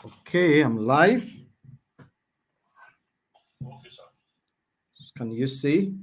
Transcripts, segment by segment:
Okay, I'm live. Can you see?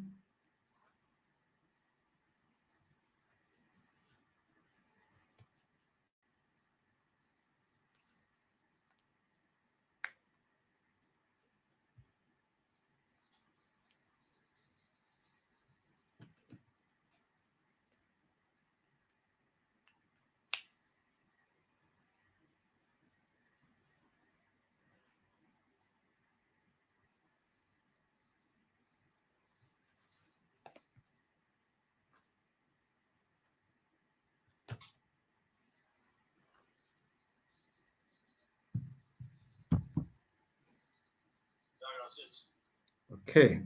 Okay.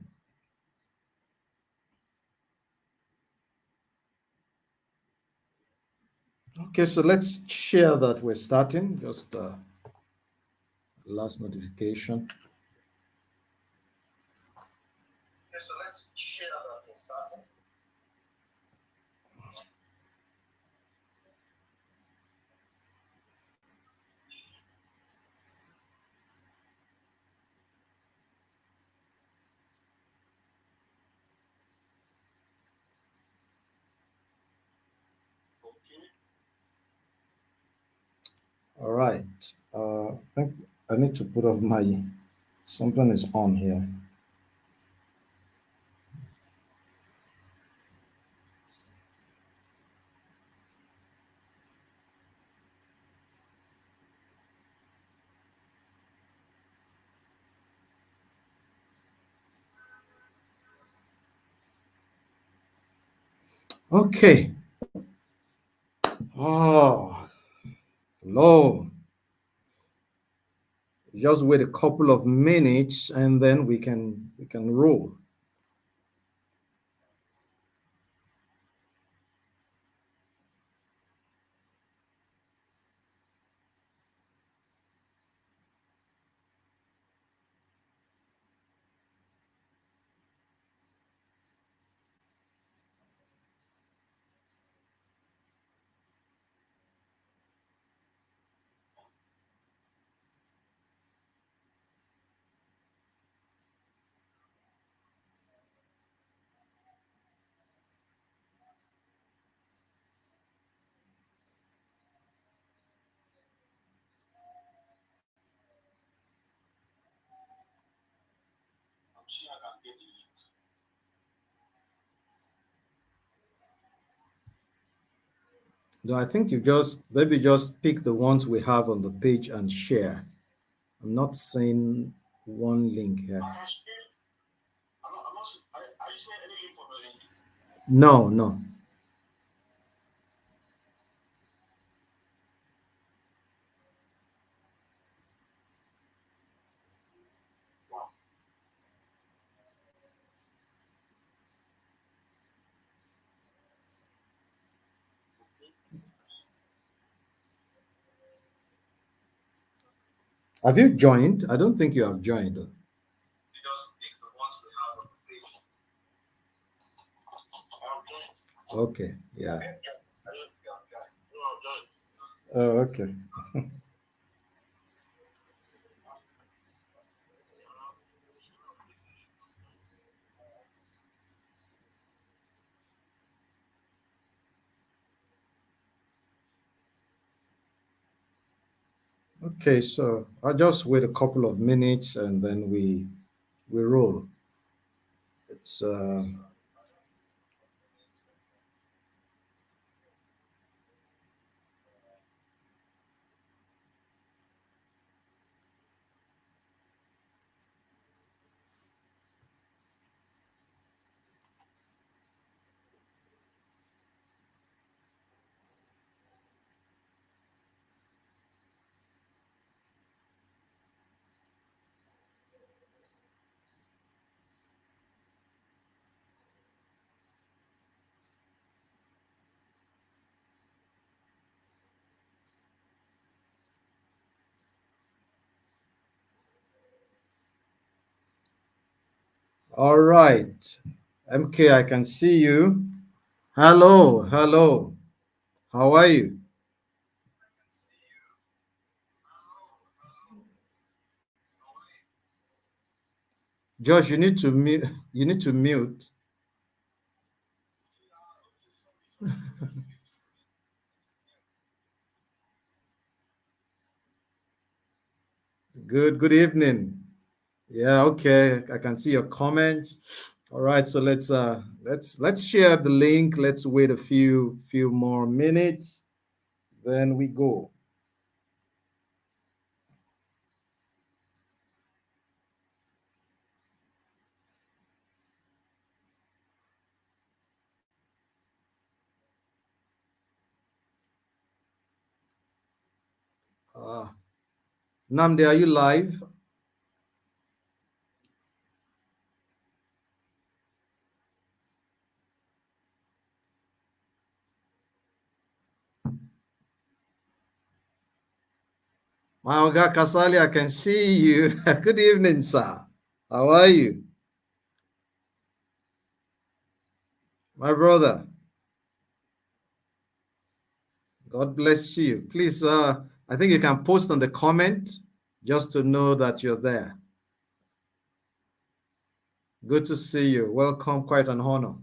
Okay, so let's share that we're starting. Just last notification. Okay, so let's share that we're starting. All right. I think I need to put off my something is on here. Okay. Oh, hello. Just wait a couple of minutes and then we can roll. No, I think you just maybe just pick the ones we have on the page and share. I'm not seeing one link here. No, no. Have you joined? I don't think you have joined. Okay, yeah. Oh, okay. Okay, so I'll just wait a couple of minutes and then we roll. It's all right. MK, I can see you. Hello, hello. How are you? Josh, you need to mute. You need to mute. Good evening. Yeah, okay. I can see your comments. All right, so let's share the link. Let's wait a few more minutes. Then we go. Uh, Namde, are you live? My Oga Kasali, I can see you. Good evening, sir. How are you? My brother, God bless you. Please, I think you can post on the comment just to know that you're there. Good to see you. Welcome, quite an honor.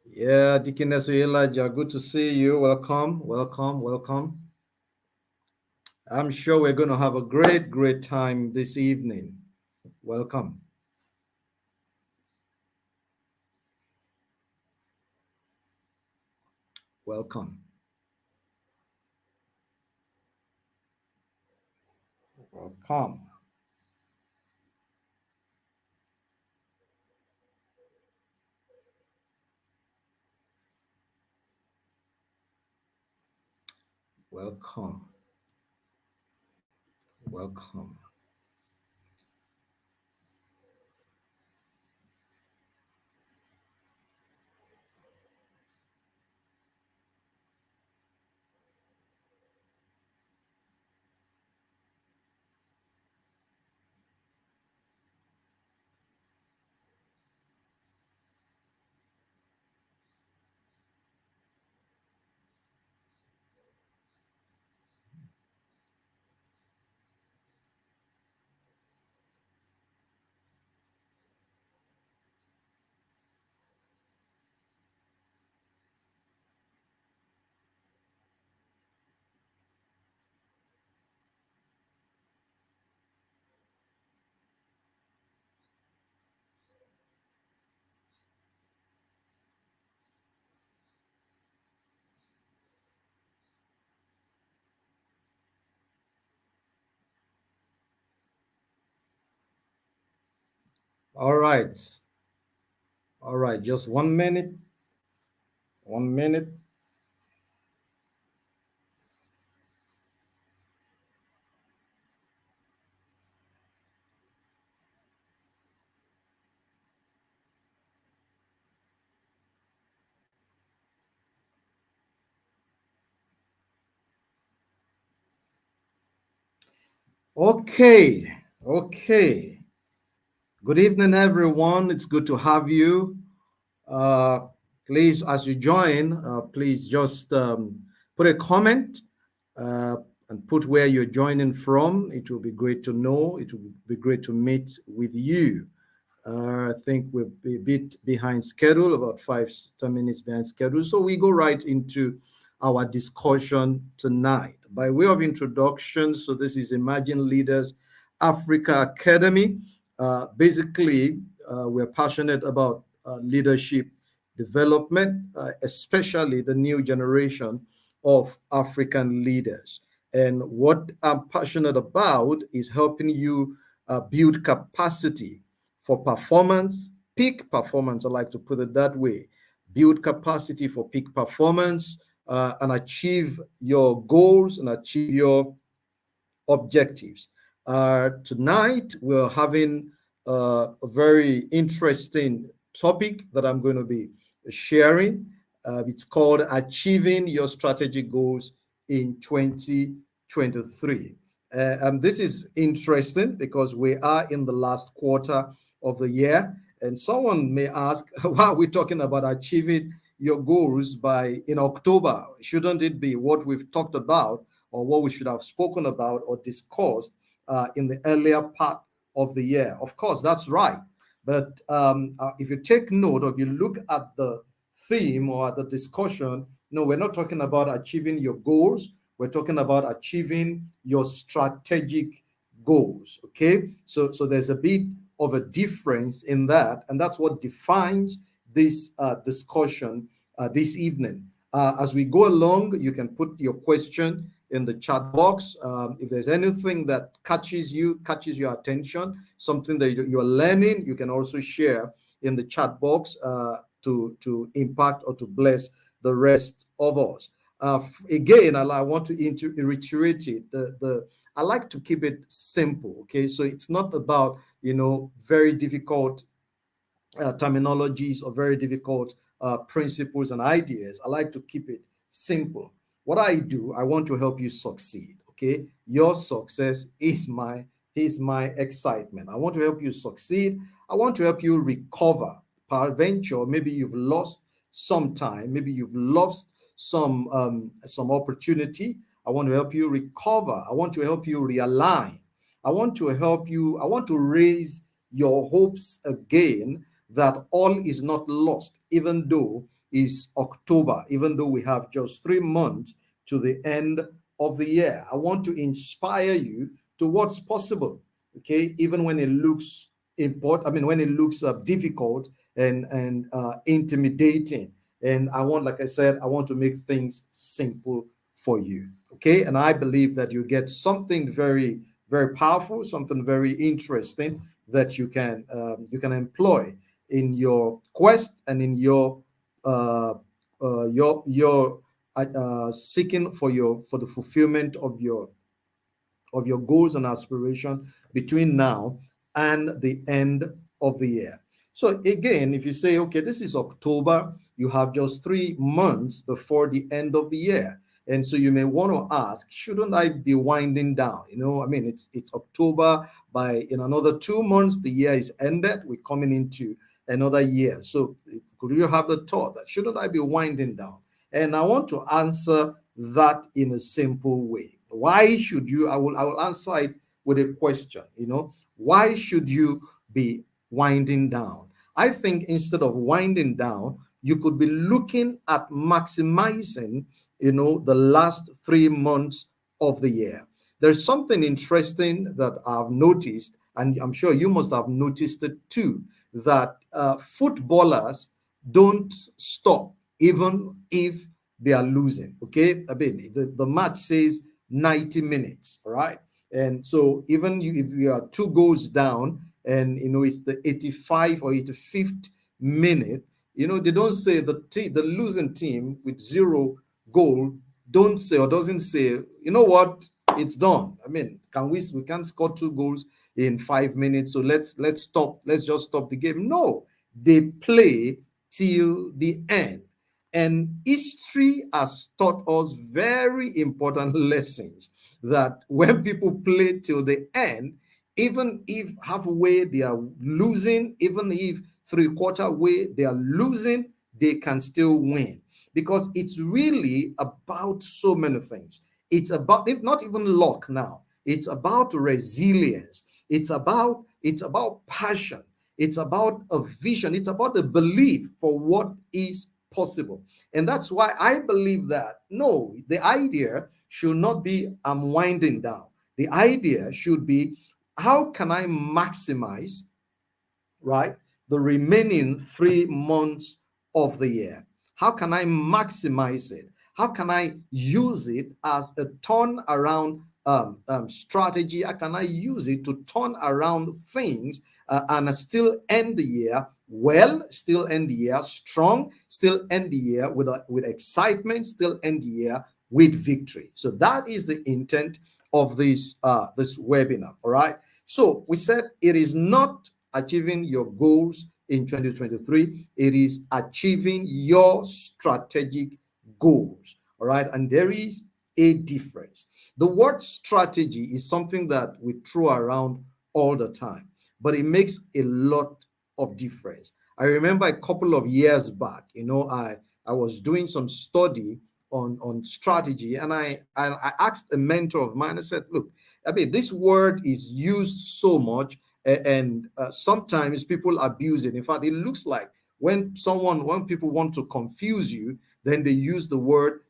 Yeah, Deaconess Elijah, good to see you. Welcome. I'm sure we're going to have a great time this evening. Welcome. Welcome. Welcome. Welcome. Welcome. All right. All right. Just 1 minute. 1 minute. Okay. Okay. Good evening, everyone. It's good to have you. Uh, Please, as you join, please just put a comment uh, and put where you're joining from. It will be great to know. It will be great to meet with you. I think we're a bit behind schedule, about 5 to 10 minutes behind schedule. So we go right into our discussion tonight. By way of introduction, so this is Imagine Leaders Africa Academy. Basically, we're passionate about leadership development, especially the new generation of African leaders. And what I'm passionate about is helping you build capacity for performance, peak performance. I like to put it that way. Build capacity for peak performance and achieve your goals and achieve your objectives. Tonight, we're having a very interesting topic that I'm going to be sharing. It's called Achieving Your Strategic Goals in 2023. And this is interesting because we are in the last quarter of the year. And someone may ask, why are we talking about achieving your goals by in October? Shouldn't it be what we've talked about or what we should have spoken about or discussed in the earlier part of the year? Of course, that's right. But if you take note, or if you look at the theme or at the discussion, no, we're not talking about achieving your goals. We're talking about achieving your strategic goals. Okay, so there's a bit of a difference in that, and that's what defines this discussion this evening. As we go along, you can put your question in the chat box. If there's anything that catches your attention, something that you're learning, you can also share in the chat box to impact or to bless the rest of us. Again, I want to reiterate it. I like to keep it simple. Okay, so it's not about very difficult terminologies or very difficult principles and ideas. I like to keep it simple. What I do, I want to help you succeed. Okay, your success is my excitement. I want to help you succeed. I want to help you recover. Peradventure, maybe you've lost some time. Maybe you've lost some opportunity. I want to help you recover. I want to help you realign. I want to help you. I want to raise your hopes again that all is not lost, even though it's October, even though we have just 3 months to the end of the year. I want to inspire you to what's possible, okay, even when it looks important. I mean, when it looks difficult and intimidating. And I want, like I said, I want to make things simple for you, okay? And I believe that you get something very, very powerful, something very interesting that you can employ in your quest and in your seeking for the fulfillment of your goals and aspirations between now and the end of the year. So again, if you say, okay, this is October, you have just 3 months before the end of the year. And so you may want to ask, shouldn't I be winding down? I mean, it's October. In another 2 months, the year is ended. We're coming into another year. So could you have the thought that shouldn't I be winding down? And I want to answer that in a simple way. Why should you? I will answer it with a question. Why should you be winding down? I think instead of winding down, you could be looking at maximizing the last 3 months of the year. There's something interesting that I've noticed, and I'm sure you must have noticed it too, that footballers don't stop even if they are losing. Okay, I mean, the match says 90 minutes, all right? And so even if you are 2 goals down and it's the 85 or 85th minute, they don't say the losing team with 0 goal don't say or doesn't say, you know what, it's done. I mean, we can't score 2 goals in 5 minutes, so let's just stop the game. No, they play till the end. And history has taught us very important lessons that when people play till the end, even if halfway they are losing, even if 3/4 way they are losing, they can still win, because it's really about so many things. It's about, if not even luck now, it's about resilience. It's about passion. It's about a vision. It's about a belief for what is possible. And that's why I believe that no, the idea should not be I'm winding down. The idea should be, how can I maximize, right, the remaining 3 months of the year? How can I maximize it? How can I use it as a turnaround strategy? How can I use it to turn around things and still end the year well, still end the year strong, still end the year with excitement, still end the year with victory? So that is the intent of this webinar. All right. So we said it is not achieving your goals in 2023. It is achieving your strategic goals. All right. And there is a difference. The word strategy is something that we throw around all the time, but it makes a lot of difference. I remember a couple of years back, I was doing some study on strategy, and I asked a mentor of mine. I said, "Look, I mean, this word is used so much, and sometimes people abuse it. In fact, it looks like when people want to confuse you, then they use the word,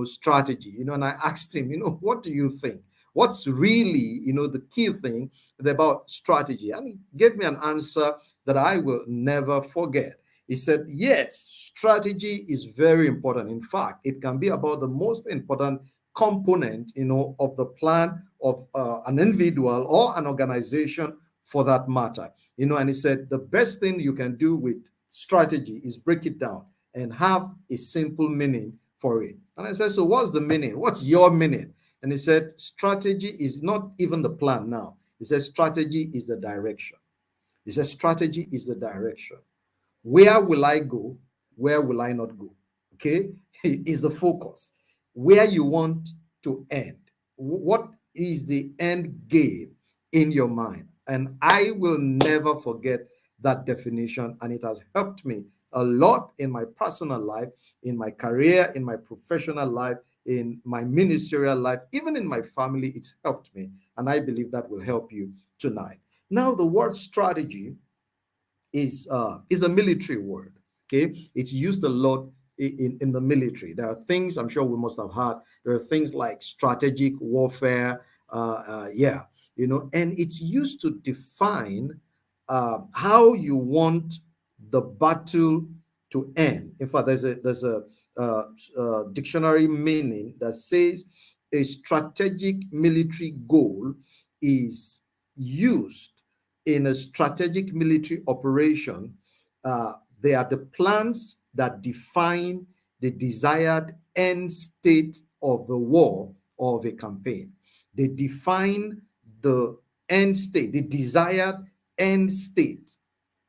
strategy. And I asked him, what do you think? What's really, the key thing about strategy?" And he gave me an answer that I will never forget. He said, yes, strategy is very important. In fact, it can be about the most important component, of the plan of an individual or an organization for that matter. And he said, the best thing you can do with strategy is break it down and have a simple meaning for it. And I said, so what's the meaning? What's your meaning? And he said, strategy is not even the plan now. He said, strategy is the direction. He said, strategy is the direction. Where will I go? Where will I not go? Okay, is the focus. Where you want to end. What is the end game in your mind? And I will never forget that definition. And it has helped me a lot in my personal life, in my career, in my professional life, in my ministerial life, even in my family. It's helped me. And I believe that will help you tonight. Now, the word strategy is a military word. Okay, it's used a lot in the military. There are things I'm sure we must have heard. There are things like strategic warfare. And it's used to define how you want the battle to end. In fact, there's a dictionary meaning that says a strategic military goal is used in a strategic military operation. They are the plans that define the desired end state of the war or of a campaign. They define the end state, the desired end state,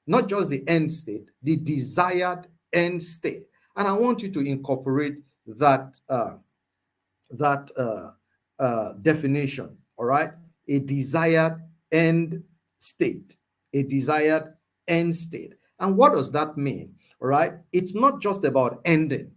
not just the end state, the desired end state. And I want you to incorporate that definition. All right, a desired end state, a desired end state. And what does that mean? All right, it's not just about ending,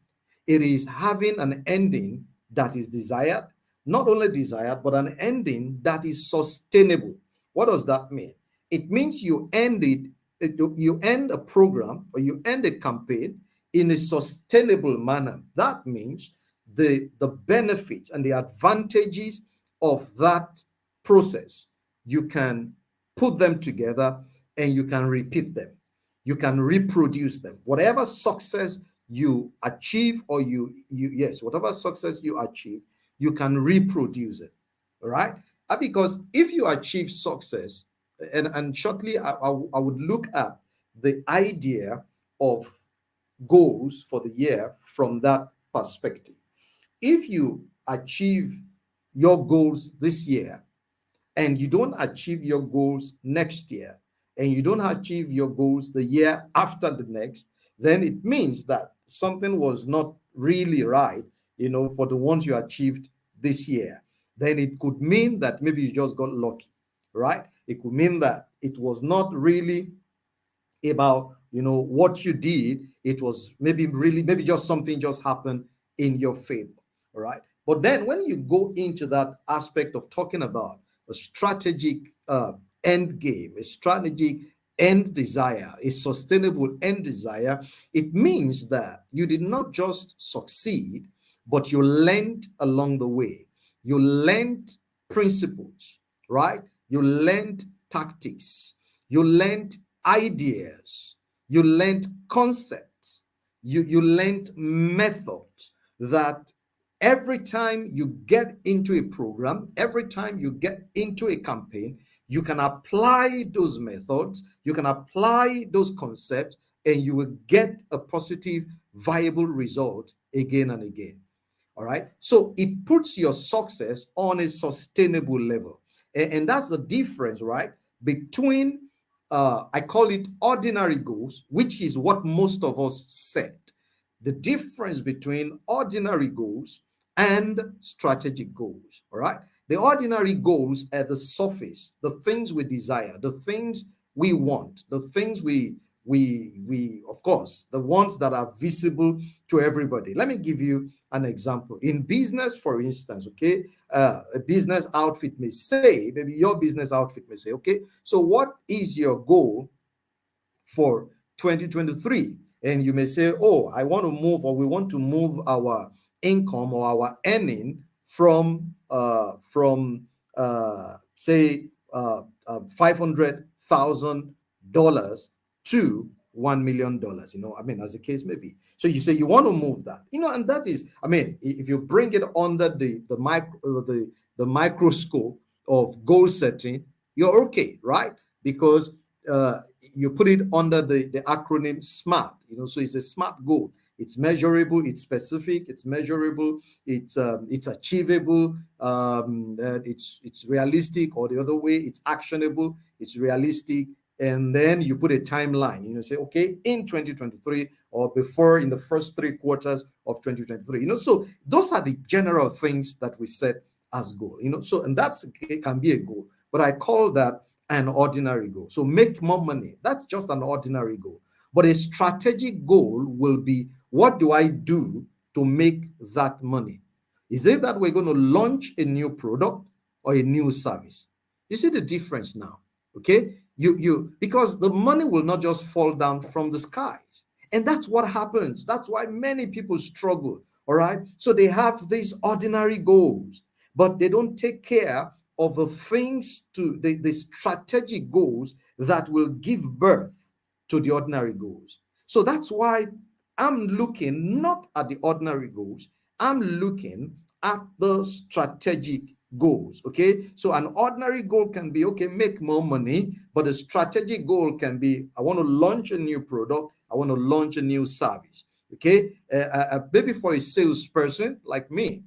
it is having an ending that is desired, not only desired, but an ending that is sustainable. What does that mean? It means you end a program or you end a campaign in a sustainable manner. That means the benefits and the advantages of that process, you can put them together and you can repeat them. You can reproduce them. Whatever success you achieve, or whatever success you achieve, you can reproduce it. All right? Because if you achieve success, and shortly I would look at the idea of goals for the year from that perspective. If you achieve your goals this year and you don't achieve your goals next year, and you don't achieve your goals the year after the next, then it means that something was not really right, for the ones you achieved this year. Then it could mean that maybe you just got lucky, right? It could mean that it was not really about what you did. It was maybe just something just happened in your favor. All right, but then when you go into that aspect of talking about a strategic end game, a strategic end desire, a sustainable end desire, it means that you did not just succeed, but you learned along the way. You learned principles, right? You learned tactics. You learned ideas. You learned concepts. You learned methods that every time you get into a program, every time you get into a campaign, you can apply those methods, you can apply those concepts, and you will get a positive, viable result again and again. All right. So it puts your success on a sustainable level. And that's the difference, right? Between, I call it ordinary goals, which is what most of us set. The difference between ordinary goals and strategic goals. All right. The ordinary goals are the surface, the things we desire, the things we want, the things we we of course, the ones that are visible to everybody. Let me give you an example. In business, for instance, okay, a business outfit may say, maybe your business outfit may say, okay, so what is your goal for 2023? And you may say, oh, I want to move, or we want to move our income or our earning from say $500,000 to $1 million. I mean, as the case may be. So you say you want to move that, and that is, I mean, if you bring it under the microscope of goal setting, you're okay, right? Because you put it under the acronym SMART, so it's a SMART goal. It's measurable, it's specific, it's measurable, it's achievable, it's realistic, or the other way, it's actionable, it's realistic, and then you put a timeline. Say, okay, in 2023, or before, in the first 3 quarters of 2023. So those are the general things that we set as goal. So, and that's, it can be a goal, but I call that an ordinary goal. So make more money, that's just an ordinary goal. But a strategic goal will be, what do I do to make that money? Is it that we're going to launch a new product or a new service? You see the difference now, okay? Because the money will not just fall down from the skies. And that's what happens. That's why many people struggle, all right? So they have these ordinary goals, but they don't take care of the things, the strategic goals that will give birth to the ordinary goals. So that's why I'm looking not at the ordinary goals, I'm looking at the strategic goals. Okay, so an ordinary goal can be, okay, make more money, but a strategic goal can be, I want to launch a new product, I want to launch a new service. Okay, maybe for a salesperson like me,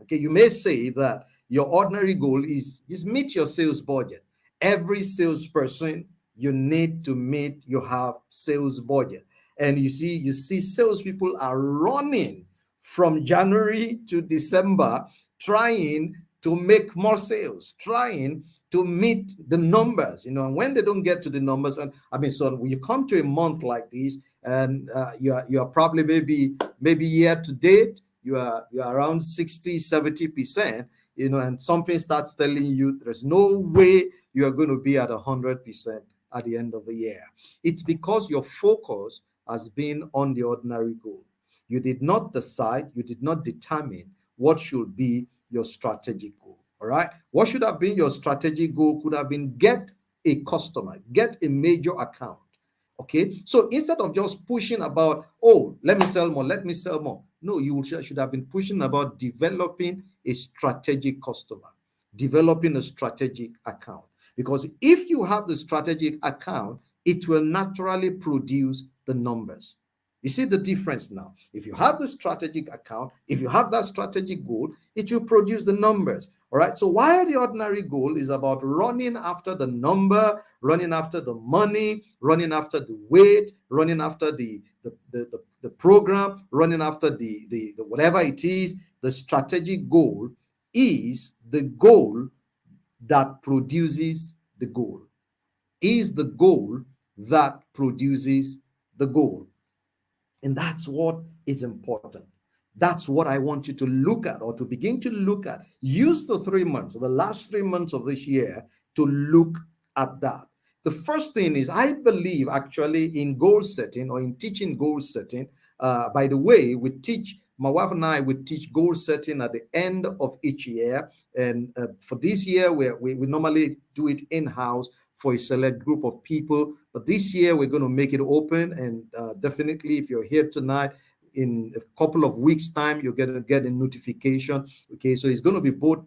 okay, you may say that your ordinary goal is meet your sales budget. Every salesperson, you need to meet your sales budget. And you see salespeople are running from January to December, trying to make more sales, trying to meet the numbers, and when they don't get to the numbers, and I mean, so when you come to a month like this, and you are probably maybe year to date, you are around 60-70%, and something starts telling you there's no way you are going to be at 100% at the end of the year. It's because your focus has been on the ordinary goal. You did not decide, you did not determine what should be your strategic goal. All right, what should have been your strategic goal could have been get a customer, get a major account. Okay, so instead of just pushing about, oh, let me sell more, no, you should have been pushing about developing a strategic customer, developing a strategic account. Because if you have the strategic account, it will naturally produce the numbers. You see the difference now. If you have the strategic account, if you have that strategic goal, it will produce the numbers. All right. So while the ordinary goal is about running after the number, running after the money, running after the weight, running after the program, running after the whatever it is, the strategic goal is the goal that produces the goal. Is the goal that produces the goal. And that's what is important. That's what I want you to look at, or to begin to look at. Use the 3 months, the last 3 months of this year, to look at that. The first thing is, I believe actually in goal setting, or in teaching goal setting. By the way, my wife and I would teach goal setting at the end of each year. And for this year, we normally do it in-house for a select group of people. But this year, we're going to make it open. And definitely, if you're here tonight, in a couple of weeks' time, you're going to get a notification. Okay, so it's going to be both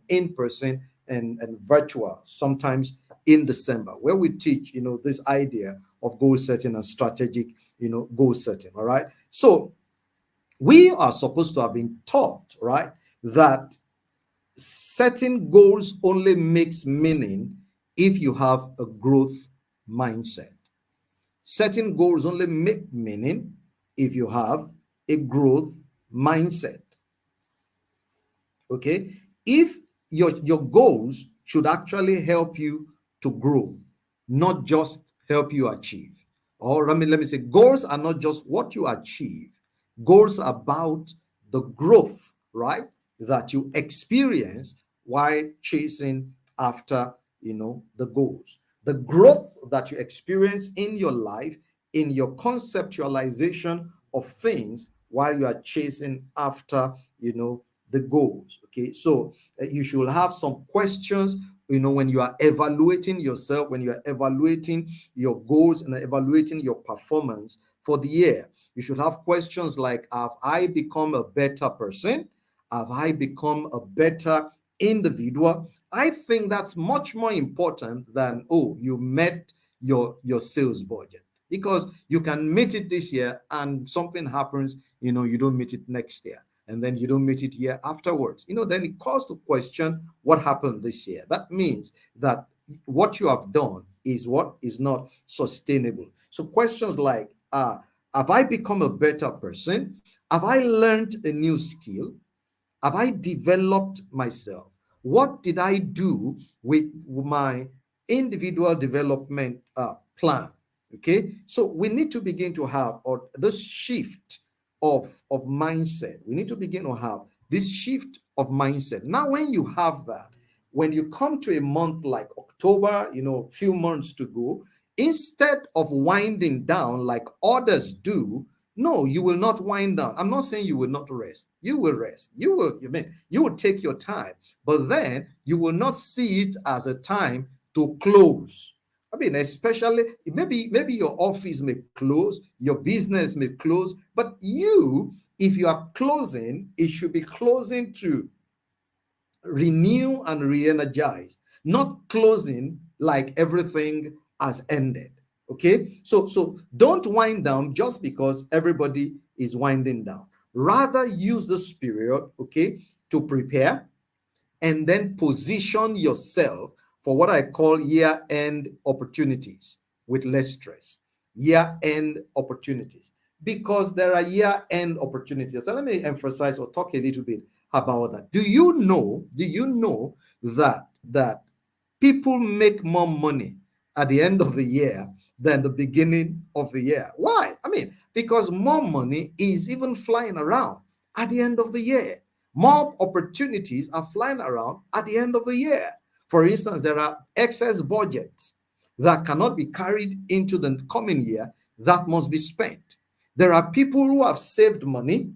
in person and virtual, sometimes in December, where we teach, this idea of goal setting and strategic, goal setting. All right. So we are supposed to have been taught, right, that setting goals only makes meaning if you have a growth mindset. Setting goals only make meaning if you have a growth mindset. Okay, if your goals should actually help you to grow, not just help you achieve. or let me say, goals are not just what you achieve. Goals are about the growth, right, that you experience while chasing after, the goals. The growth that you experience in your life, in your conceptualization of things while you are chasing after, the goals. Okay, so you should have some questions, when you are evaluating yourself, when you are evaluating your goals and evaluating your performance for the year. You should have questions like, have I become a better person? Have I become a better individual? I think that's much more important than, oh, you met your sales budget, because you can meet it this year and something happens, you don't meet it next year, and then you don't meet it year afterwards. Then it calls to question what happened this year. That means that what you have done is what is not sustainable. So questions like, have I become a better person? Have I learned a new skill? Have I developed myself? What did I do with my individual development plan? Okay, so we need to begin to have, or this shift of mindset. We need to begin to have this shift of mindset. Now, when you have that, when you come to a month like October, few months to go, instead of winding down like others do, no, you will not wind down. I'm not saying you will not rest. You will rest. You will take your time, but then you will not see it as a time to close. Especially maybe your office may close, your business may close, but if you are closing, it should be closing to renew and re-energize, not closing like everything has ended. Okay, so don't wind down just because everybody is winding down. Rather use this period, okay, to prepare and then position yourself for what I call year-end opportunities with less stress. Year-end opportunities, because there are year-end opportunities. So let me emphasize or talk a little bit about that. Do you know that people make more money at the end of the year than the beginning of the year? Why? Because more money is even flying around at the end of the year. More opportunities are flying around at the end of the year. For instance, there are excess budgets that cannot be carried into the coming year that must be spent. There are people who have saved money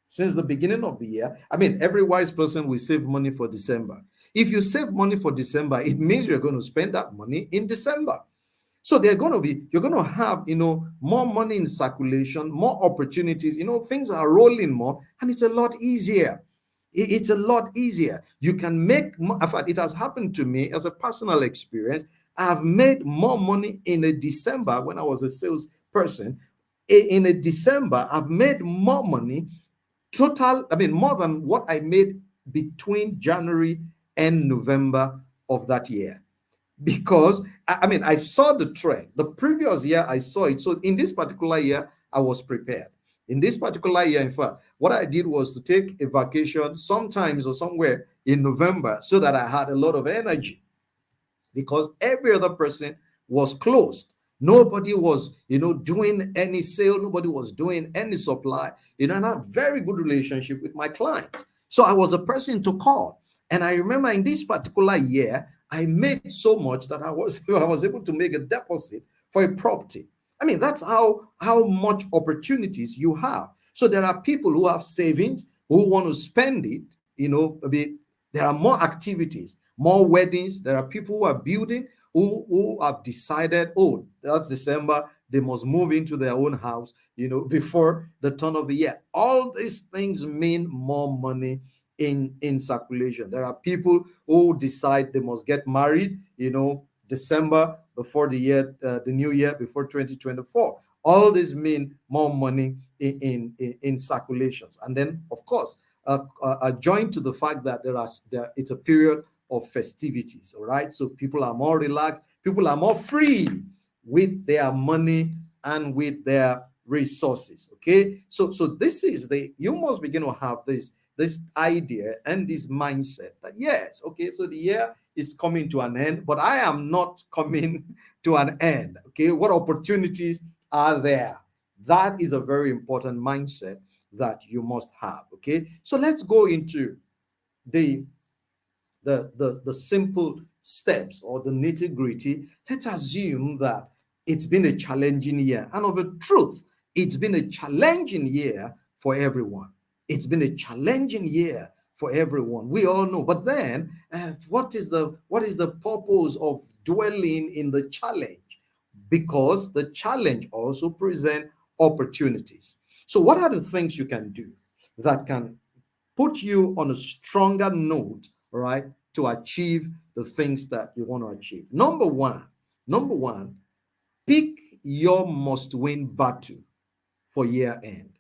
since the beginning of the year. Every wise person will save money for December. If you save money for December, it means you're going to spend that money in December. So you're going to have, more money in circulation, more opportunities, things are rolling more, and it's a lot easier. It's a lot easier. You can make more. In fact, it has happened to me as a personal experience. I've made more money in a December when I was a salesperson. In a December, I've made more money total, more than what I made between January and November of that year, because I saw the trend. The previous year I saw it. So in this particular year, I was prepared. In this particular year, in fact, what I did was to take a vacation sometimes or somewhere in November so that I had a lot of energy, because every other person was closed. Nobody was, doing any sale. Nobody was doing any supply. And I had very good relationship with my clients. So I was a person to call. And I remember in this particular year, I made so much that I was I was able to make a deposit for a property. That's how much opportunities you have. So there are people who have savings who want to spend it. There are more activities, more weddings. There are people who are building, who have decided, oh, that's December, they must move into their own house, before the turn of the year. All these things mean more money in circulation. There are people who decide they must get married, December before the new year, before 2024. All these mean more money in circulations. And then, of course, joined to the fact that it's a period of festivities. All right, so people are more relaxed, people are more free with their money and with their resources. Okay, so this is you must begin to have this idea and this mindset that, yes, okay, so the year is coming to an end, but I am not coming to an end. Okay, what opportunities are there. That is a very important mindset that you must have. Okay, so let's go into the the simple steps or the nitty gritty. Let's assume that it's been a challenging year, and of a truth, it's been a challenging year for everyone. It's been a challenging year for everyone. We all know. But then, what is the purpose of dwelling in the challenge? Because the challenge also present opportunities. So, what are the things you can do that can put you on a stronger note, right, to achieve the things that you want to achieve? Number one, pick your must-win battle for year end.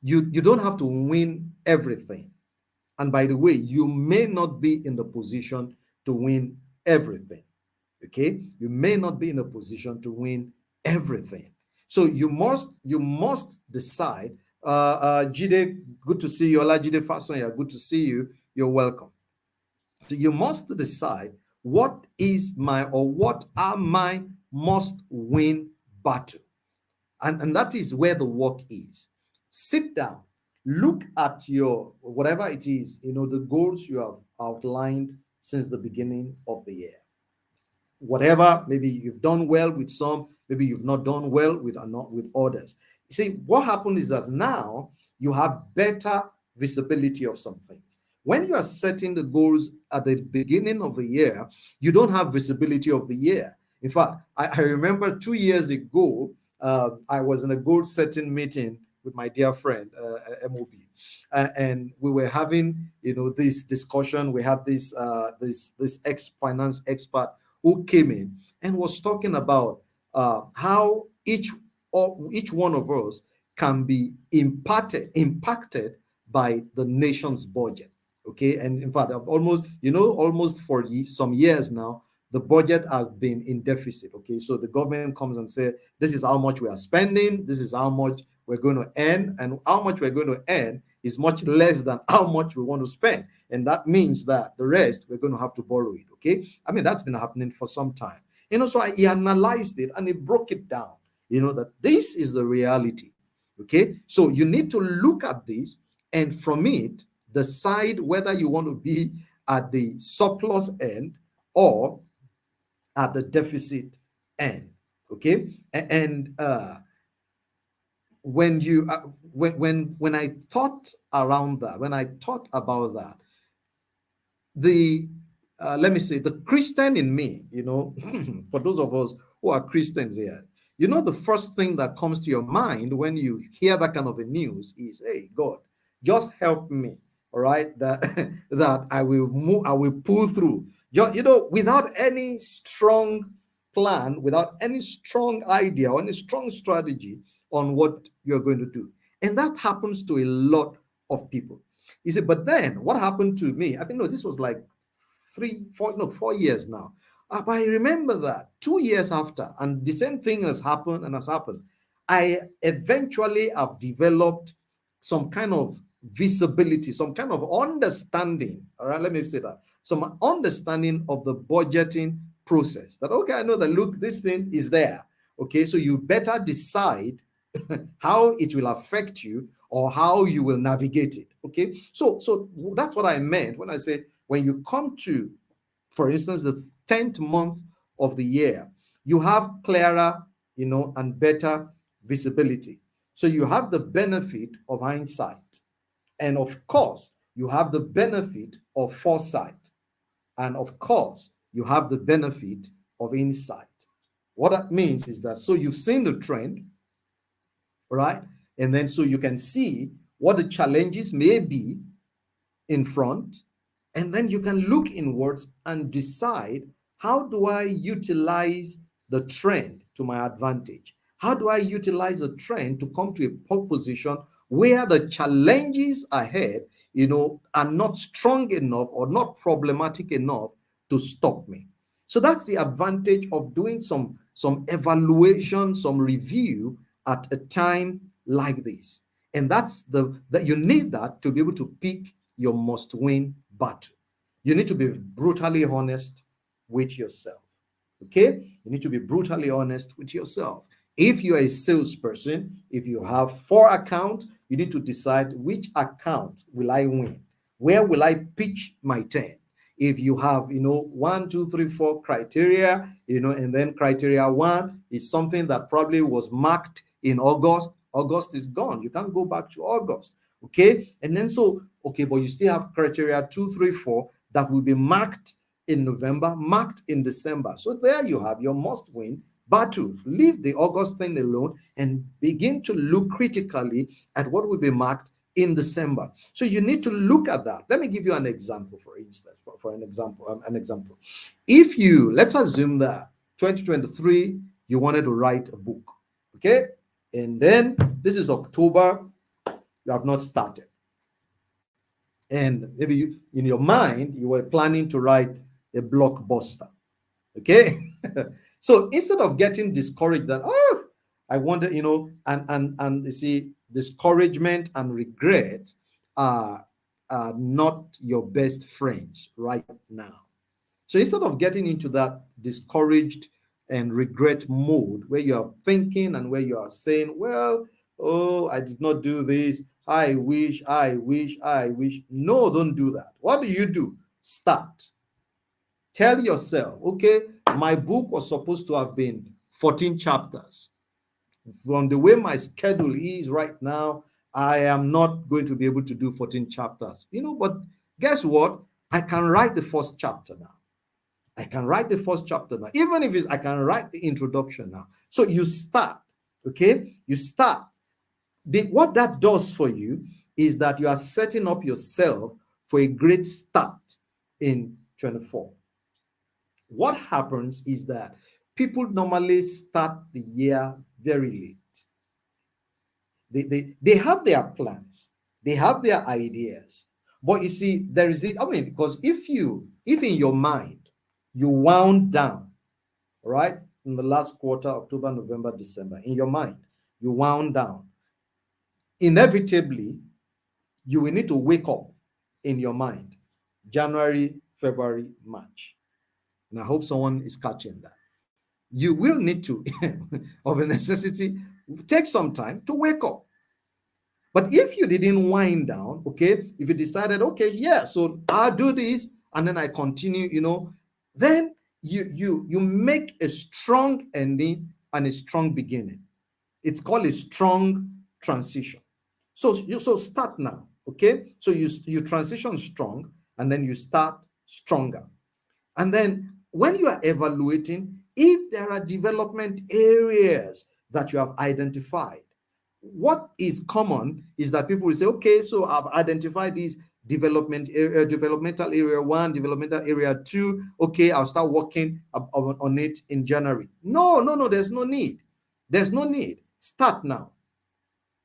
You don't have to win everything. And by the way, you may not be in the position to win everything. Okay, you may not be in a position to win everything. So you must decide. Jide, good to see you. Ola Jide Fasonya, good to see you. You're welcome. So you must decide what are my must win battle. And that is where the work is. Sit down, look at your whatever it is, the goals you have outlined since the beginning of the year. Whatever, maybe you've done well with some, maybe you've not done well with not with others. You see, what happened is that now you have better visibility of some things. When you are setting the goals at the beginning of the year, you don't have visibility of the year. In fact, I remember 2 years ago, I was in a goal setting meeting with my dear friend, MOB, and we were having, this discussion. We had this ex-finance expert who came in and was talking about how each one of us can be impacted by the nation's budget. Okay, and in fact, almost for some years now, the budget has been in deficit. Okay, so the government comes and says, this is how much we are spending, this is how much we're going to earn, and how much we're going to earn is much less than how much we want to spend. And that means that the rest, we're going to have to borrow it. Okay, I mean, that's been happening for some time. So he analyzed it and he broke it down, that this is the reality. Okay, so you need to look at this, and from it, decide whether you want to be at the surplus end or at the deficit end. Okay, and when you when I thought around that, when I thought about that, the let me say, the Christian in me, for those of us who are Christians here, the first thing that comes to your mind when you hear that kind of a news is, hey, God, just help me, all right, that that I will pull through. Without any strong plan, without any strong idea or any strong strategy on what you're going to do. And that happens to a lot of people. You see, but then what happened to me, I think, no, this was like 4 years now. But I remember that 2 years after, and the same thing has happened and has happened. I eventually have developed some kind of visibility, some kind of understanding. All right, let me say that. Some understanding of the budgeting process. That, okay, I know that, look, this thing is there. Okay, so you better decide how it will affect you or how you will navigate it. Okay, so that's what I meant when I say, when you come to, for instance, the 10th month of the year, you have clearer, and better visibility. So you have the benefit of hindsight, and of course you have the benefit of foresight, and of course you have the benefit of insight. What that means is that, so you've seen the trend, right? And then so you can see what the challenges may be in front, and then you can look inwards and decide, how do I utilize the trend to my advantage? How do I utilize the trend to come to a pole position where the challenges ahead, are not strong enough or not problematic enough to stop me? So that's the advantage of doing some evaluation, some review at a time like this. And that you need that to be able to pick your must-win battle. You need to be brutally honest with yourself. Okay? You need to be brutally honest with yourself. If you're a salesperson, if you have 4 accounts, you need to decide which account will I win? Where will I pitch my tent? If you have, 1, 2, 3, 4 criteria, and then criteria 1 is something that probably was marked in August. August is gone. You can't go back to August. Okay. And then but you still have criteria 2, 3, 4 that will be marked in November, marked in December. So there you have your must win battle. Leave the August thing alone and begin to look critically at what will be marked in December. So you need to look at that. Let me give you an example, for instance, for an example. If let's assume that 2023, you wanted to write a book, okay? And then this is October, you have not started. And maybe in your mind, you were planning to write a blockbuster, okay? So instead of getting discouraged that, I wonder, and you see, discouragement and regret are not your best friends right now. So instead of getting into that discouraged and regret mode where you are thinking and where you are saying, well, I did not do this. I wish. No, don't do that. What do? Start. Tell yourself, okay, my book was supposed to have been 14 chapters. From the way my schedule is right now, I am not going to be able to do 14 chapters. But guess what? I can write the first chapter now. I can write the first chapter now. Even if I can write the introduction now. So you start, okay? You start. What that does for you is that you are setting up yourself for a great start in 24. What happens is that people normally start the year very late. They have their plans, they have their ideas, but you see, there is because if in your mind you wound down, right, in the last quarter, October, November, December, in your mind you wound down, inevitably you will need to wake up in your mind January, February, March. And I hope someone is catching that. You will need to, of a necessity, take some time to wake up. But if you didn't wind down, okay, if you decided, okay, yeah, so I'll do this and then I continue, then you make a strong ending and a strong beginning. It's called a strong transition. So start now, okay? So you transition strong and then you start stronger. And then when you are evaluating, if there are development areas that you have identified, what is common is that people will say, okay, so I've identified these developmental area 1, developmental area 2. Okay, I'll start working on it in January. No, there's no need. There's no need. Start now.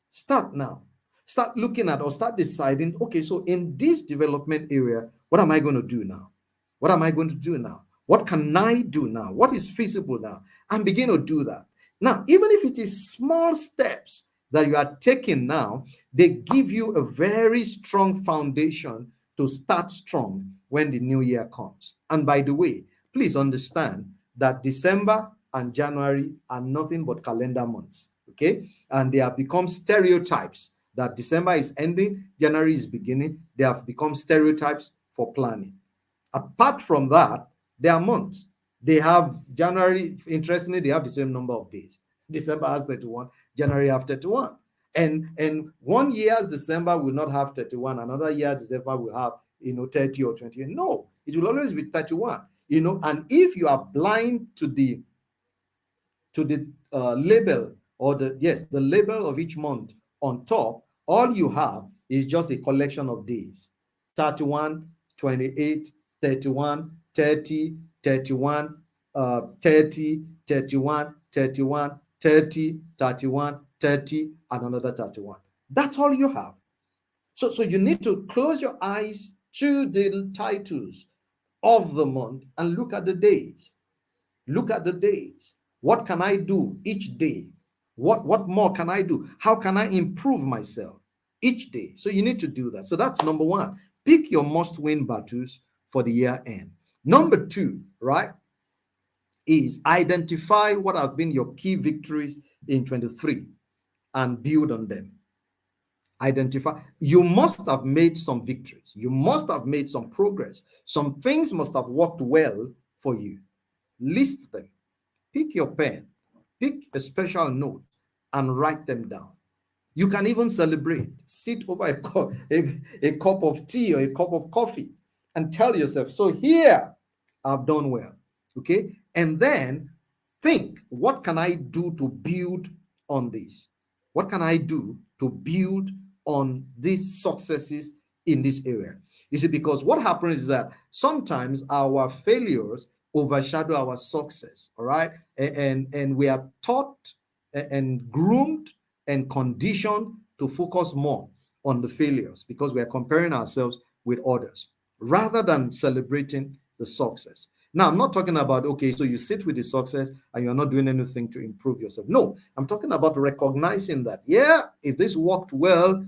Start now. Start looking at or start deciding, okay, so in this development area, what am I going to do now? What am I going to do now? What can I do now? What is feasible now? And begin to do that. Now, even if it is small steps that you are taking now, they give you a very strong foundation to start strong when the new year comes. And by the way, please understand that December and January are nothing but calendar months, okay? And they have become stereotypes that December is ending, January is beginning. They have become stereotypes for planning. Apart from that, they are months. They have January, interestingly, they have the same number of days. December has 31, January have 31. And one year's December will not have 31. Another year's December will have, 30 or 20. No, it will always be 31. And if you are blind to the label or the label of each month on top, all you have is just a collection of days: 31, 28, 31, 30, 31, 30, 31, 31, 30, 31, 30, and another 31. That's all you have. So you need to close your eyes to the titles of the month and look at the days. Look at the days. What can I do each day? What more can I do? How can I improve myself each day? So you need to do that. So that's number one. Pick your must-win battles for the year end. Number two, right, is identify what have been your key victories in 23 and build on them. Identify. You must have made some victories. You must have made some progress. Some things must have worked well for you. List them. Pick your pen, pick a special note, and write them down. You can even celebrate. Sit over a cup of tea or a cup of coffee and tell yourself, so here, I've done well. Okay? And then think, what can I do to build on this? What can I do to build on these successes in this area? You see, because what happens is that sometimes our failures overshadow our success, all right? And we are taught and groomed and conditioned to focus more on the failures because we are comparing ourselves with others rather than celebrating the success. Now, I'm not talking about, okay, so you sit with the success and you're not doing anything to improve yourself. No, I'm talking about recognizing that, yeah, if this worked well,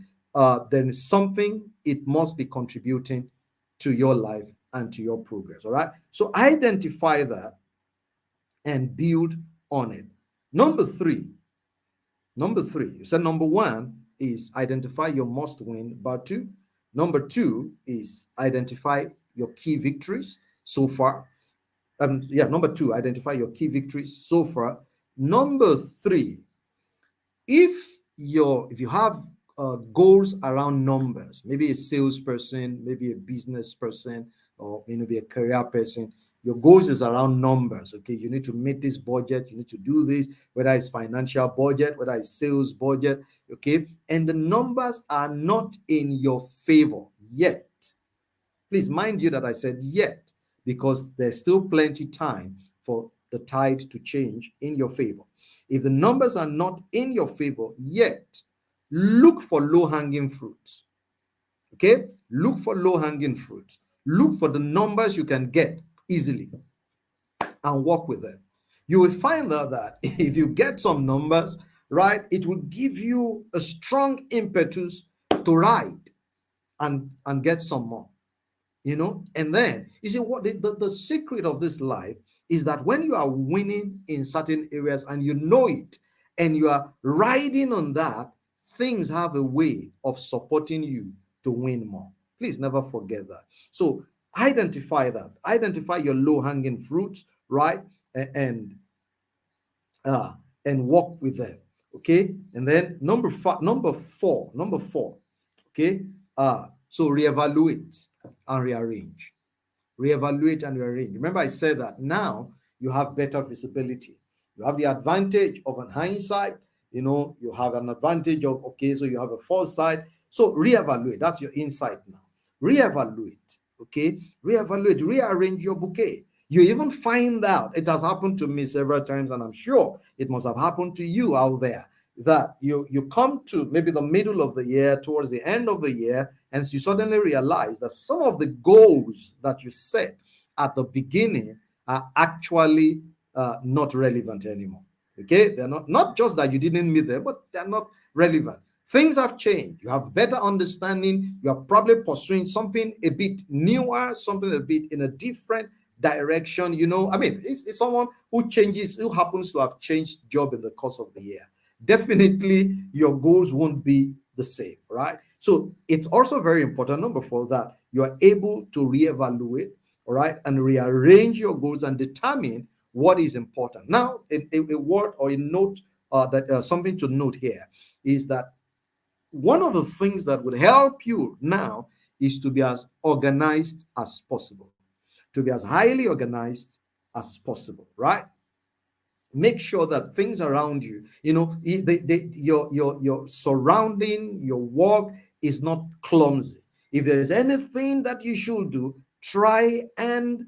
then something it must be contributing to your life and to your progress. All right. So identify that and build on it. Number three, you said number one is identify your must win battle. Number two is identify your key victories so far. Number two, identify your key victories so far. Number three, if you have goals around numbers, maybe a salesperson, maybe a business person, or maybe a career person, your goals is around numbers. Okay, you need to meet this budget, you need to do this, whether it's financial budget, whether it's sales budget. Okay, and the numbers are not in your favor yet. Please mind you that I said yet, because there's still plenty time for the tide to change in your favor. If the numbers are not in your favor yet, look for low-hanging fruits. Okay? Look for low-hanging fruits. Look for the numbers you can get easily and work with them. You will find out that if you get some numbers, right, it will give you a strong impetus to ride and get some more. And then you see what the secret of this life is that when you are winning in certain areas and you know it and you are riding on that, things have a way of supporting you to win more. Please never forget that. So identify that. Identify your low-hanging fruits, right? And work with them. Okay. And then number four. Okay. So reevaluate and rearrange. Reevaluate and rearrange. Remember, I said that now you have better visibility. You have the advantage of an hindsight. You have an advantage of, okay, so you have a foresight. So reevaluate. That's your insight now. Reevaluate. Okay. Reevaluate. Rearrange your bouquet. You even find out, it has happened to me several times, and I'm sure it must have happened to you out there, that you come to maybe the middle of the year, towards the end of the year, and you suddenly realize that some of the goals that you set at the beginning are actually not relevant anymore. Okay, they're not just that you didn't meet them, but they're not relevant. Things have changed. You have better understanding. You are probably pursuing something a bit newer, something a bit in a different direction. I mean, it's someone who happens to have changed job in the course of the year. Definitely your goals won't be the same, right? So it's also very important, number four, that you are able to reevaluate, all right, and rearrange your goals and determine what is important. Now, a word or a note, that something to note here is that one of the things that would help you now is to be as organized as possible, to be as highly organized as possible, right? Make sure that things around you, your surrounding, your work is not clumsy. If there's anything that you should do, try and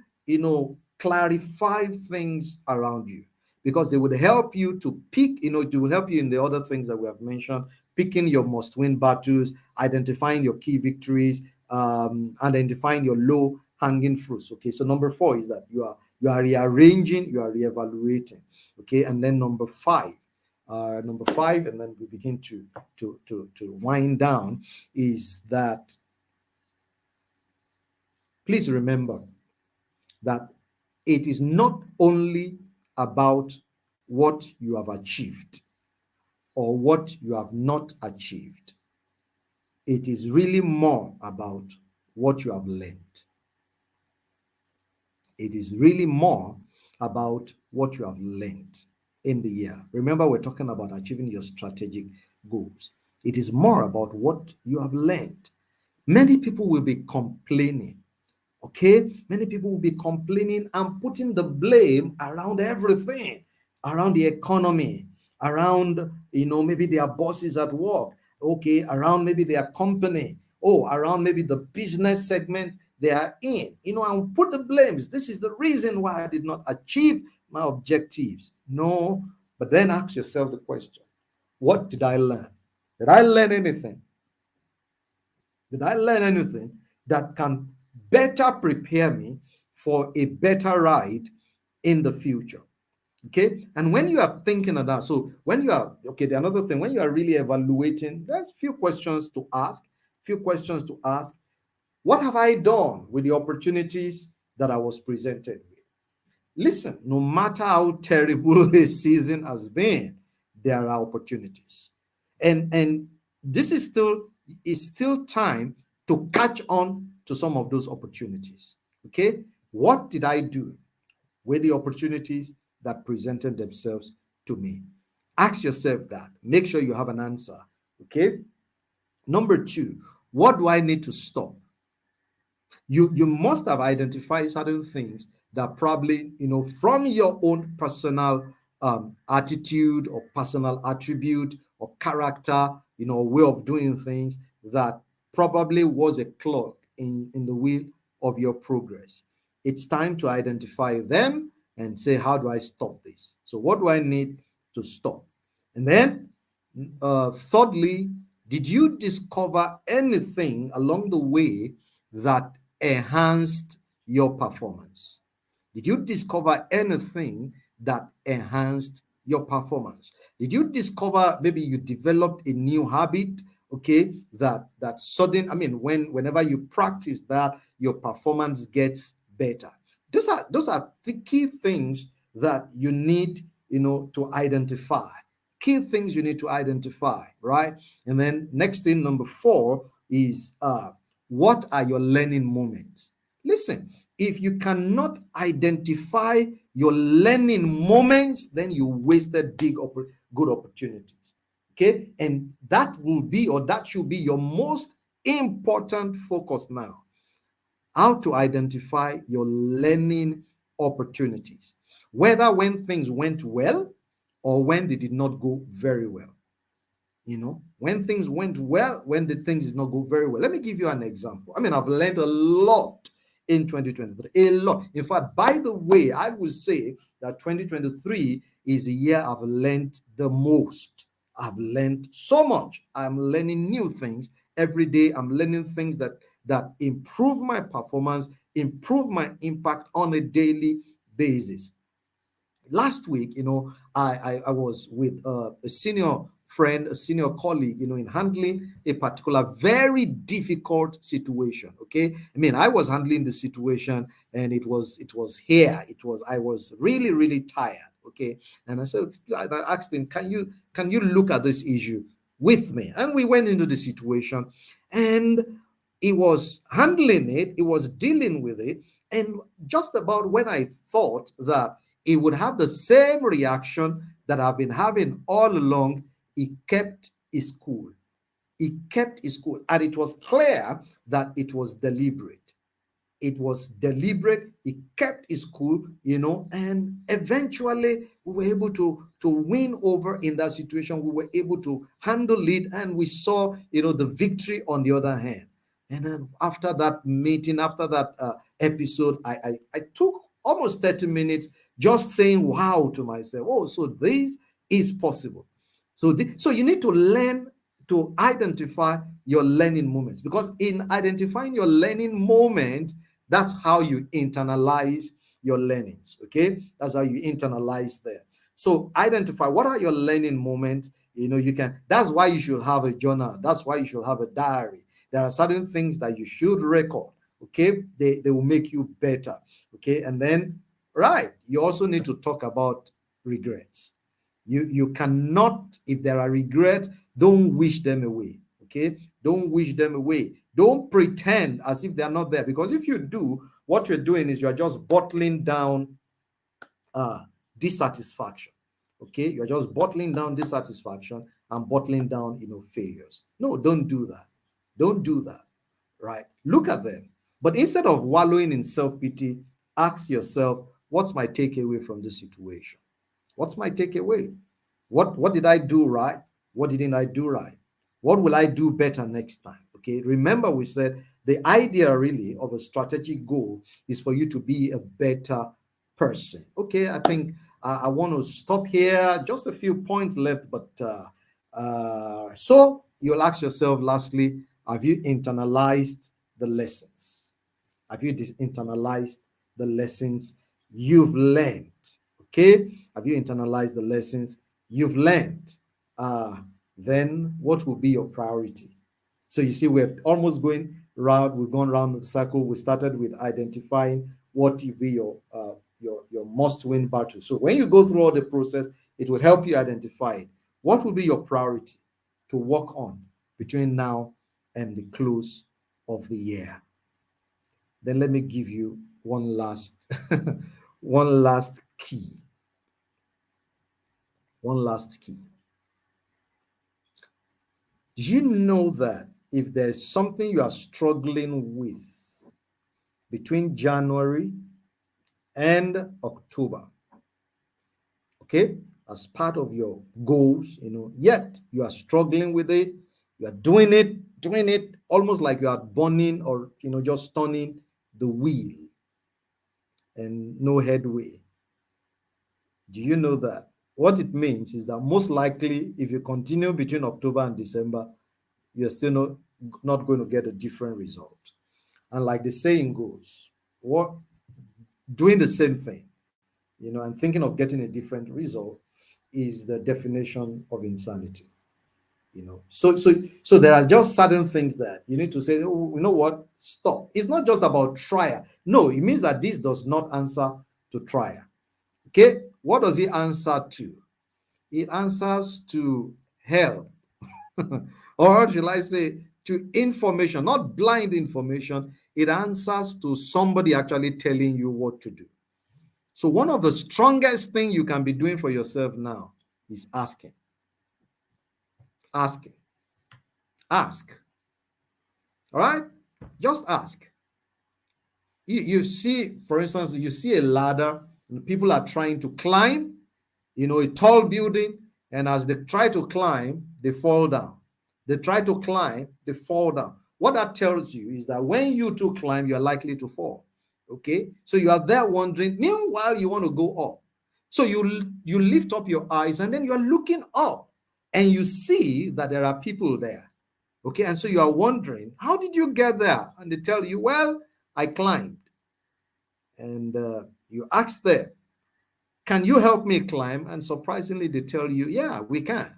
clarify things around you, because they would help you to pick, it will help you in the other things that we have mentioned, picking your must-win battles, identifying your key victories, identifying your low-hanging fruits. Okay, so number four is that you are rearranging, you are reevaluating. Okay, and then number five, and then we begin to wind down, is that please remember that it is not only about what you have achieved. or what you have not achieved. It is really more about what you have learned. It is really more about what you have learned in the year. Remember, we're talking about achieving your strategic goals. It is more about what you have learned. Many people will be complaining. Okay, many people will be complaining and putting the blame around everything, around the economy, around, maybe their bosses at work, okay, around maybe their company, around maybe the business segment they are in, and put the blames. This is the reason why I did not achieve my objectives. No, but then ask yourself the question, what did I learn? Did I learn anything? Did I learn anything that can better prepare me for a better ride in the future? Okay. And when you are thinking of that, so when you are, okay, the another thing, when you are really evaluating, there's few questions to ask, What have I done with the opportunities that I was presented with? Listen, no matter how terrible a season has been, there are opportunities. And this is still time to catch on to some of those opportunities. Okay? What did I do with the opportunities that presented themselves to me? Ask yourself that. Make sure you have an answer. Okay? Number two, what do I need to stop? You must have identified certain things that probably, from your own personal attitude or personal attribute or character, way of doing things, that probably was a clog in the wheel of your progress. It's time to identify them and say, how do I stop this? So what do I need to stop? And then thirdly, did you discover anything along the way that enhanced your performance? Did you discover anything that enhanced your performance? Did you discover, maybe you developed a new habit, okay, that sudden, whenever you practice that, your performance gets better? Those are the key things that you need, to identify. Key things you need to identify, right? And then next thing, number 4, is what are your learning moments? Listen, if you cannot identify your learning moments, then you wasted good opportunities. Okay, and that should be your most important focus now. How to identify your learning opportunities, whether when things went well or when they did not go very well. When things went well, when the things did not go very well. Let me give you an example. I've learned a lot in 2023, a lot. In fact, by the way, I would say that 2023 is a year I've learned the most. I've learned so much. I'm learning new things every day. I'm learning things that improve my performance, improve my impact on a daily basis. Last week, I was with a senior friend, a senior colleague, in handling a particular very difficult situation. Okay, I was handling the situation, and it was I was really, really tired. Okay, and I asked him, can you look at this issue with me? And we went into the situation, and he was handling it, he was dealing with it, and just about when I thought that he would have the same reaction that I've been having all along, he kept his cool. He kept his cool. And it was clear that it was deliberate. It was deliberate. He kept his cool, and eventually we were able to win over in that situation. We were able to handle it, and we saw, the victory on the other hand. And then after that meeting, after that episode, I took almost 30 minutes just saying wow to myself. Oh, so this is possible. So you need to learn to identify your learning moments, because in identifying your learning moment, that's how you internalize your learnings. Okay, that's how you internalize them. So identify what are your learning moments. That's why you should have a journal. That's why you should have a diary. There are certain things that you should record. Okay, they will make you better. Okay, and then right, you also need to talk about regrets. You cannot, if there are regrets, don't wish them away. Okay, don't wish them away. Don't pretend as if they are not there, because if you do, what you're doing is you're just bottling down dissatisfaction. Okay, you're just bottling down dissatisfaction and bottling down, failures. No, don't do that. Don't do that. Right? Look at them. But instead of wallowing in self-pity, ask yourself, what's my takeaway from this situation? What's my takeaway? What did I do right? What didn't I do right? What will I do better next time? Okay, remember we said the idea really of a strategic goal is for you to be a better person. Okay, I think I want to stop here. Just a few points left, but so you'll ask yourself lastly, have you internalized the lessons? Have you internalized the lessons you've learned? Okay, have you internalized the lessons you've learned? Then what will be your priority? So you see, we're almost going round. We've gone round the circle. We started with identifying what will be your must-win battle. So when you go through all the process, it will help you identify it. What will be your priority to work on between now and the close of the year? Then let me give you one last one last key. One last key. You know that if there's something you are struggling with between January and October, okay, as part of your goals, yet you are struggling with it, you are doing it almost like you are burning or just turning the wheel and no headway. Do you know that? What it means is that most likely, if you continue between October and December, you're still not going to get a different result. And like the saying goes, what doing the same thing, and thinking of getting a different result is the definition of insanity. So there are just certain things that you need to say, oh, you know what, stop. It's not just about trial. No, it means that this does not answer to trial. Okay, what does it answer to? It answers to hell. Or shall I say to information, not blind information. It answers to somebody actually telling you what to do. So one of the strongest things you can be doing for yourself now is asking. Asking. Ask. All right? Just ask. You see, for instance, you see a ladder and people are trying to climb, a tall building, and as they try to climb, they fall down. They try to climb, they fall down. What that tells you is that when you two climb, you're likely to fall. Okay? So you are there wondering, meanwhile, you want to go up. So you lift up your eyes and then you're looking up and you see that there are people there. Okay? And so you are wondering, how did you get there? And they tell you, well, I climbed. And you ask them, can you help me climb? And surprisingly, they tell you, yeah, we can.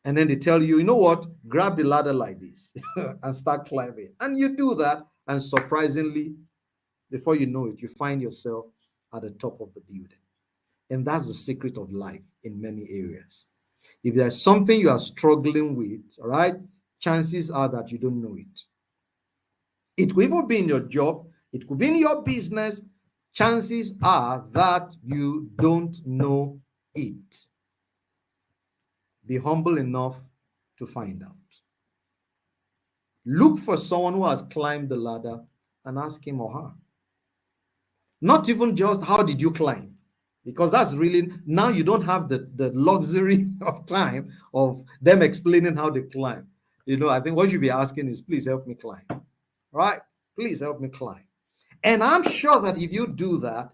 And then they tell you, you know what? Grab the ladder like this and start climbing. And you do that. And surprisingly, before you know it, you find yourself at the top of the building. And that's the secret of life in many areas. If there's something you are struggling with, all right, chances are that you don't know it. It could even be in your job, it could be in your business. Chances are that you don't know it. Be humble enough to find out. Look for someone who has climbed the ladder and ask him or her. Not even just how did you climb, because that's really, now you don't have the luxury of time of them explaining how they climb. I think what you should be asking is, please help me climb. Right? Please help me climb. And I'm sure that if you do that,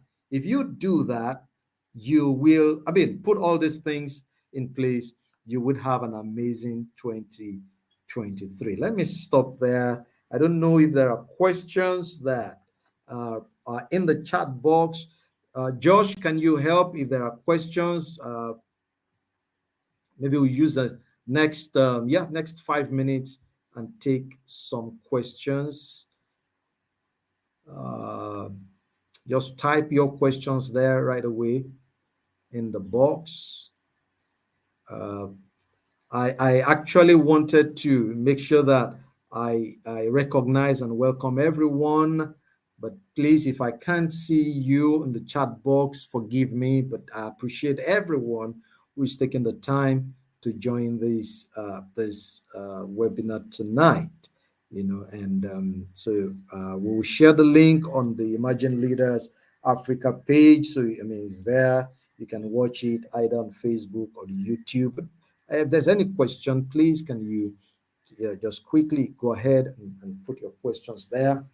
you will, put all these things in place, you would have an amazing 2023. Let me stop there. I don't know if there are questions that are in the chat box. Josh, can you help if there are questions? Maybe we'll use the next 5 minutes and take some questions. Just type your questions there right away in the box. Uh, I actually wanted to make sure that I recognize and welcome everyone. But please, if I can't see you in the chat box, forgive me. But I appreciate everyone who is taking the time to join this webinar tonight. And we will share the link on the Emerging Leaders Africa page. So I mean, it's there. You can watch it either on Facebook or YouTube. If there's any question, please can you just quickly go ahead and put your questions there,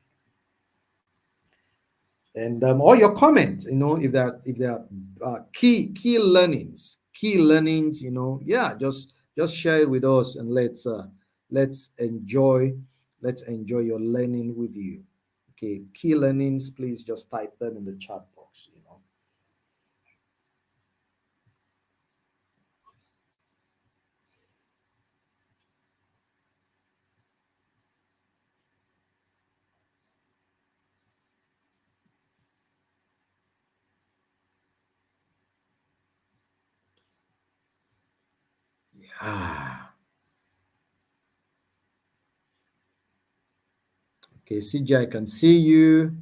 and or your comments. If there are key learnings. Yeah, just share it with us, and let's enjoy your learning with you. Okay, key learnings. Please just type them in the chat box. Yeah. Okay, CJ, I can see you.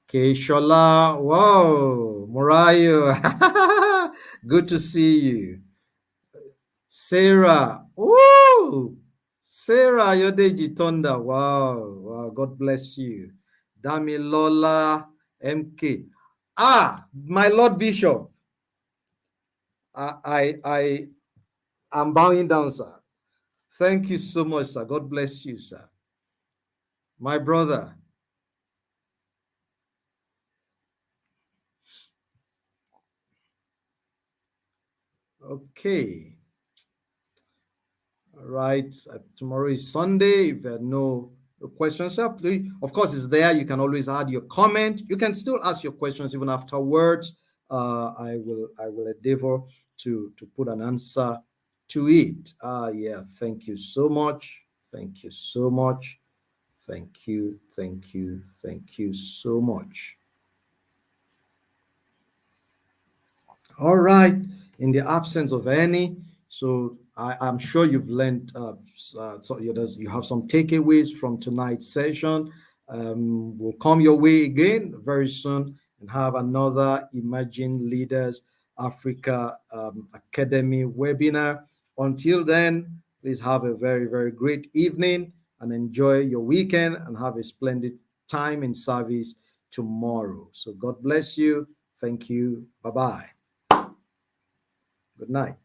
Okay, Shola. Wow, Morayo. Good to see you. Sarah. Woo! Sarah Yodeji Tonda. Wow. Wow. God bless you. Damilola MK. My Lord Bishop. I am bowing down, sir. Thank you so much, sir. God bless you, sir. My brother. Okay. All right. Tomorrow is Sunday. If there are no questions, please, of course, it's there. You can always add your comment. You can still ask your questions even afterwards. I will endeavor to put an answer to it. Yeah. Thank you so much. Thank you so much. Thank you. Thank you. Thank you so much. All right. In the absence of any, so I'm sure you've learned. So you have some takeaways from tonight's session. We'll come your way again very soon and have another Emerging Leaders Africa Academy webinar. Until then, please have a very, very great evening and enjoy your weekend and have a splendid time in service tomorrow. So God bless you. Thank you. Bye bye. Good night.